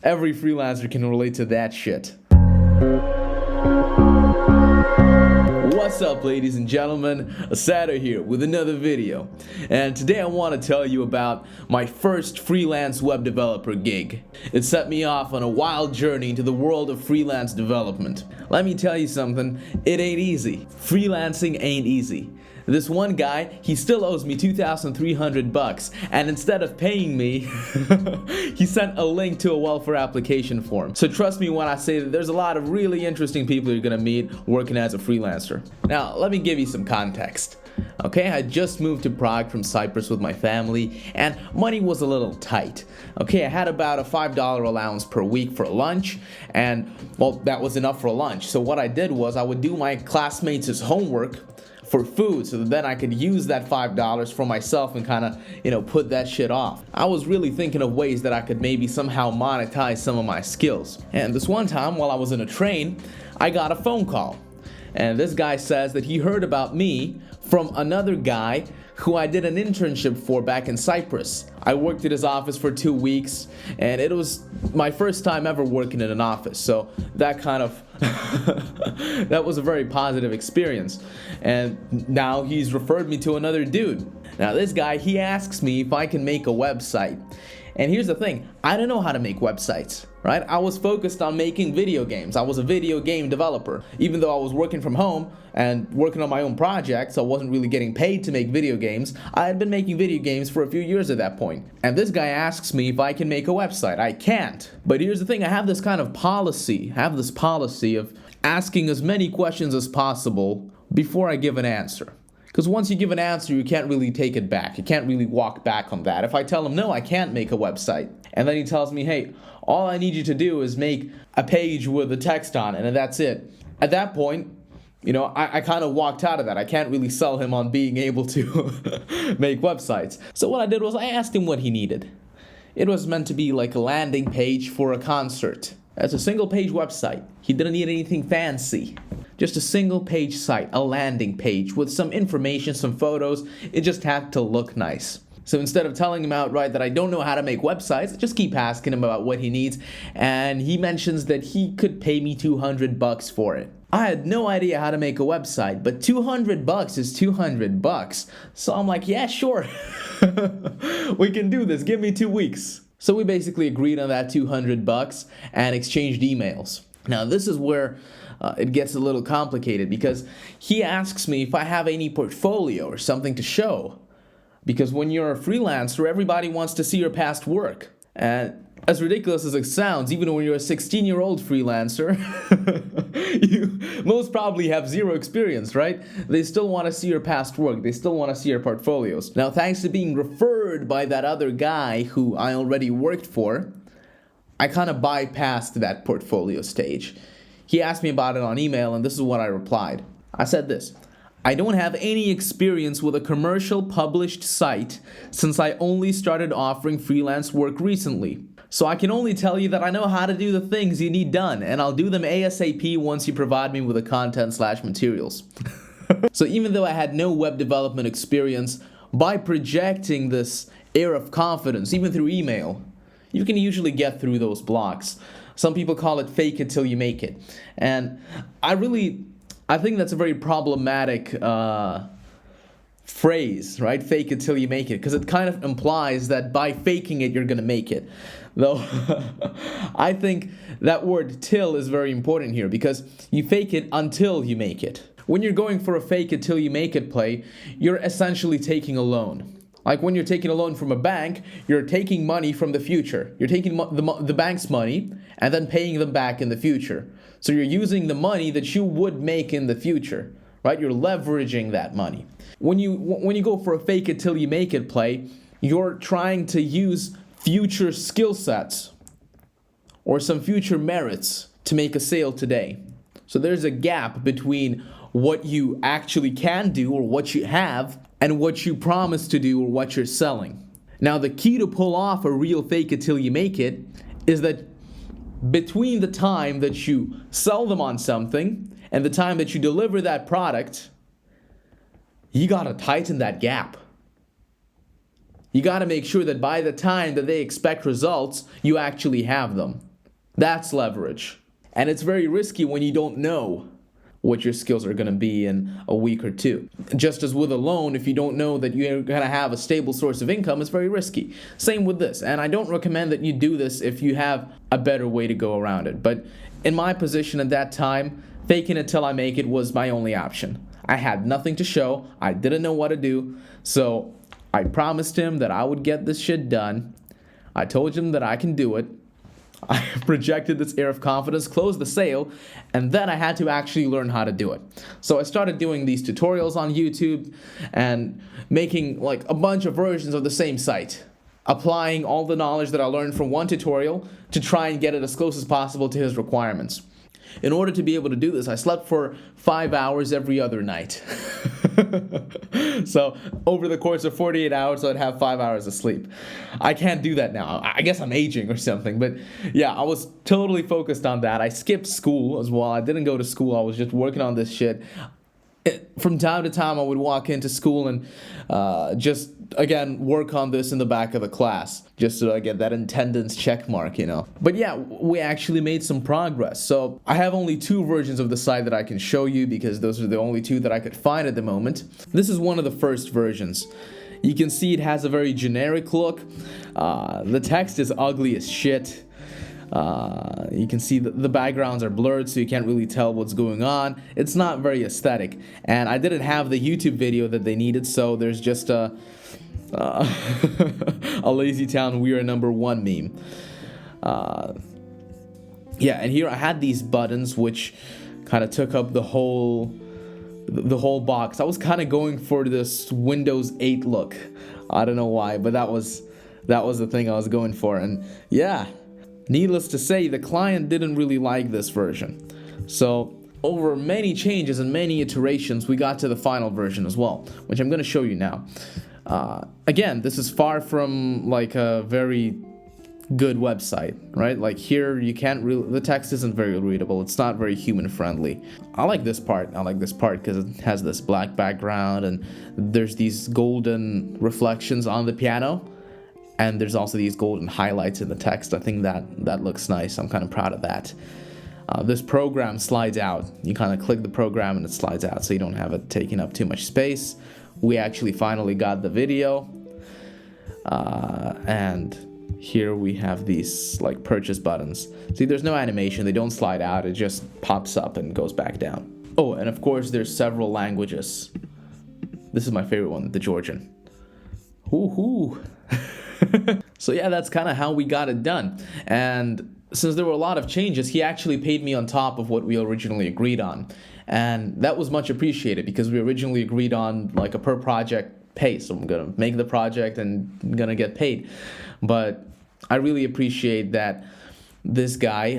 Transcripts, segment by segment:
Every freelancer can relate to that shit. What's up, ladies and gentlemen? Asada here with another video. And today I want to tell you about my first freelance web developer gig. It set me off on a wild journey into the world of freelance development. Let me tell you something, it ain't easy. Freelancing ain't easy. This one guy, he still owes me $2,300, and instead of paying me, he sent a link to a welfare application form. So trust me when I say that there's a lot of really interesting people you're gonna meet working as a freelancer. Now, let me give you some context. Okay, I just moved to Prague from Cyprus with my family, and money was a little tight. Okay, I had about a $5 allowance per week for lunch, and well, that was enough for lunch. So what I did was I would do my classmates' homework for food, so that then I could use that $5 for myself and kind of, put that shit off. I was really thinking of ways that I could maybe somehow monetize some of my skills. And this one time while I was in a train, I got a phone call. And this guy says that he heard about me from another guy who I did an internship for back in Cyprus. I worked at his office for 2 weeks, and it was my first time ever working in an office, so that kind of that was a very positive experience. And now he's referred me to another dude. Now this guy, he asks me if I can make a website. And here's the thing, I don't know how to make websites, right? I was focused on making video games. I was a video game developer. Even though I was working from home and working on my own projects, I wasn't really getting paid to make video games. I had been making video games for a few years at that point. And this guy asks me if I can make a website. I can't. But here's the thing, I have this policy of asking as many questions as possible before I give an answer. Because once you give an answer, you can't really take it back. You can't really walk back on that. If I tell him, no, I can't make a website, and then he tells me, hey, all I need you to do is make a page with a text on it, and that's it. At that point, I kind of walked out of that. I can't really sell him on being able to make websites. So what I did was I asked him what he needed. It was meant to be like a landing page for a concert. That's a single page website. He didn't need anything fancy. Just a single page site, a landing page with some information, some photos. It just had to look nice. So instead of telling him outright that I don't know how to make websites, I just keep asking him about what he needs, and he mentions that he could pay me $200 for it. I had no idea how to make a website, but $200 is $200. So I'm like, yeah, sure. We can do this. Give me 2 weeks. So we basically agreed on that $200 and exchanged emails. Now this is where it gets a little complicated, because he asks me if I have any portfolio or something to show. Because when you're a freelancer, everybody wants to see your past work. And as ridiculous as it sounds, even when you're a 16-year-old freelancer, you most probably have zero experience, right? They still want to see your past work. They still want to see your portfolios. Now, thanks to being referred by that other guy who I already worked for, I kind of bypassed that portfolio stage. He asked me about it on email, and this is what I replied. I said this: I don't have any experience with a commercial published site since I only started offering freelance work recently. So I can only tell you that I know how to do the things you need done, and I'll do them ASAP once you provide me with the content/materials. So even though I had no web development experience, by projecting this air of confidence, even through email, you can usually get through those blocks. Some people call it fake it till you make it. And I think that's a very problematic phrase, right? Fake it till you make it. Because it kind of implies that by faking it, you're going to make it. Though, I think that word till is very important here, because you fake it until you make it. When you're going for a fake it till you make it play, you're essentially taking a loan. Like when you're taking a loan from a bank, you're taking money from the future. You're taking the bank's money and then paying them back in the future. So you're using the money that you would make in the future, right? You're leveraging that money. When you go for a fake it till you make it play, you're trying to use future skill sets or some future merits to make a sale today. So there's a gap between what you actually can do or what you have and what you promise to do or what you're selling. Now the key to pull off a real fake it till you make it is that between the time that you sell them on something and the time that you deliver that product, you gotta tighten that gap. You gotta make sure that by the time that they expect results, you actually have them. That's leverage. And it's very risky when you don't know what your skills are going to be in a week or two. Just as with a loan, if you don't know that you're going to have a stable source of income, it's very risky. Same with this. And I don't recommend that you do this if you have a better way to go around it. But in my position at that time, faking it till I make it was my only option. I had nothing to show. I didn't know what to do. So I promised him that I would get this shit done. I told him that I can do it. I projected this air of confidence, closed the sale, and then I had to actually learn how to do it. So I started doing these tutorials on YouTube and making like a bunch of versions of the same site, applying all the knowledge that I learned from one tutorial to try and get it as close as possible to his requirements. In order to be able to do this, I slept for 5 hours every other night. So over the course of 48 hours, I'd have 5 hours of sleep. I can't do that now. I guess I'm aging or something. But yeah, I was totally focused on that. I skipped school as well. I didn't go to school. I was just working on this shit. From time to time, I would walk into school and just, again, work on this in the back of the class, just so I get that attendance check mark, you know. But yeah, we actually made some progress. So I have only 2 versions of the site that I can show you because those are the only 2 that I could find at the moment. This is one of the first versions. You can see it has a very generic look. The text is ugly as shit. You can see the backgrounds are blurred, so you can't really tell what's going on. It's not very aesthetic, and I didn't have the YouTube video that they needed, so there's just a Lazy Town We Are #1 meme. Yeah, and here I had these buttons which kind of took up the whole box. I was kind of going for this Windows 8 look. I don't know why, but that was the thing I was going for, and yeah. Needless to say, the client didn't really like this version. So, over many changes and many iterations, we got to the final version as well, which I'm going to show you now. Again, this is far from like a very good website, right? Like here, you can't really, the text isn't very readable. It's not very human friendly. I like this part. I like this part because it has this black background and there's these golden reflections on the piano. And there's also these golden highlights in the text. I think that looks nice. I'm kind of proud of that. This program slides out. You kind of click the program and it slides out, so you don't have it taking up too much space. We actually finally got the video. And here we have these like purchase buttons. See, there's no animation. They don't slide out. It just pops up and goes back down. Oh, and of course there's several languages. This is my favorite one, the Georgian. Hoo-hoo. So yeah, that's kind of how we got it done. And since there were a lot of changes, he actually paid me on top of what we originally agreed on. And that was much appreciated because we originally agreed on like a per project pay. So I'm going to make the project and I'm going to get paid. But I really appreciate that this guy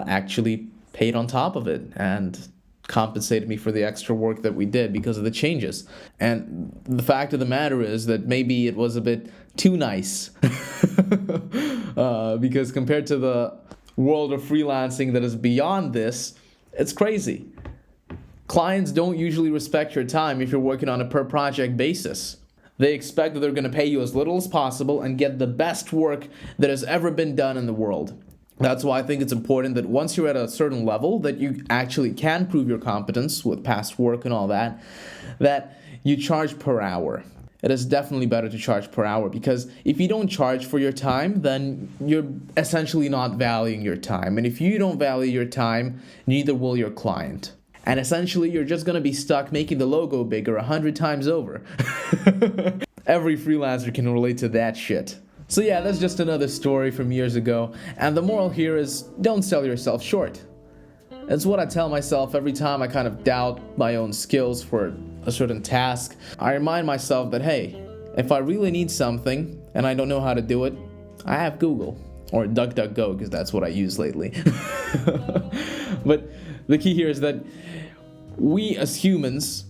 actually paid on top of it and compensated me for the extra work that we did because of the changes. And the fact of the matter is that maybe it was a bit too nice because compared to the world of freelancing that is beyond this, it's crazy. Clients don't usually respect your time if you're working on a per project basis. They expect that they're going to pay you as little as possible and get the best work that has ever been done in the world. That's why I think it's important that once you're at a certain level that you actually can prove your competence with past work and all that you charge per hour. It is definitely better to charge per hour because if you don't charge for your time, then you're essentially not valuing your time. And if you don't value your time, neither will your client. And essentially, you're just going to be stuck making the logo bigger 100 times over. Every freelancer can relate to that shit. So yeah, that's just another story from years ago. And the moral here is, don't sell yourself short. It's what I tell myself every time I kind of doubt my own skills for a certain task. I remind myself that, hey, if I really need something and I don't know how to do it, I have Google. Or DuckDuckGo, because that's what I use lately. But the key here is that we as humans,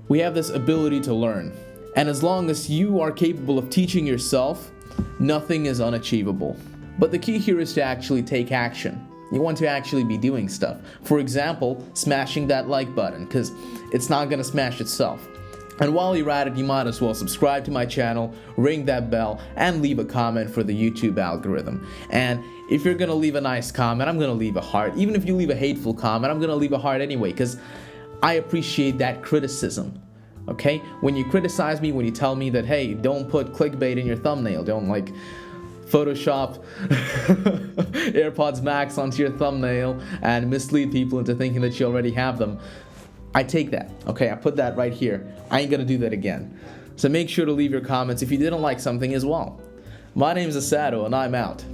we have this ability to learn. And as long as you are capable of teaching yourself, nothing is unachievable. But the key here is to actually take action. You want to actually be doing stuff. For example, smashing that like button, because it's not going to smash itself. And while you're at it, you might as well subscribe to my channel, ring that bell, and leave a comment for the YouTube algorithm. And if you're gonna leave a nice comment, I'm gonna leave a heart. Even if you leave a hateful comment, I'm gonna leave a heart anyway, because I appreciate that criticism. Okay? When you criticize me, when you tell me that, hey, don't put clickbait in your thumbnail, don't like Photoshop AirPods Max onto your thumbnail and mislead people into thinking that you already have them, I take that. Okay, I put that right here. I ain't gonna do that again. So make sure to leave your comments if you didn't like something as well. My name is Asado, and I'm out.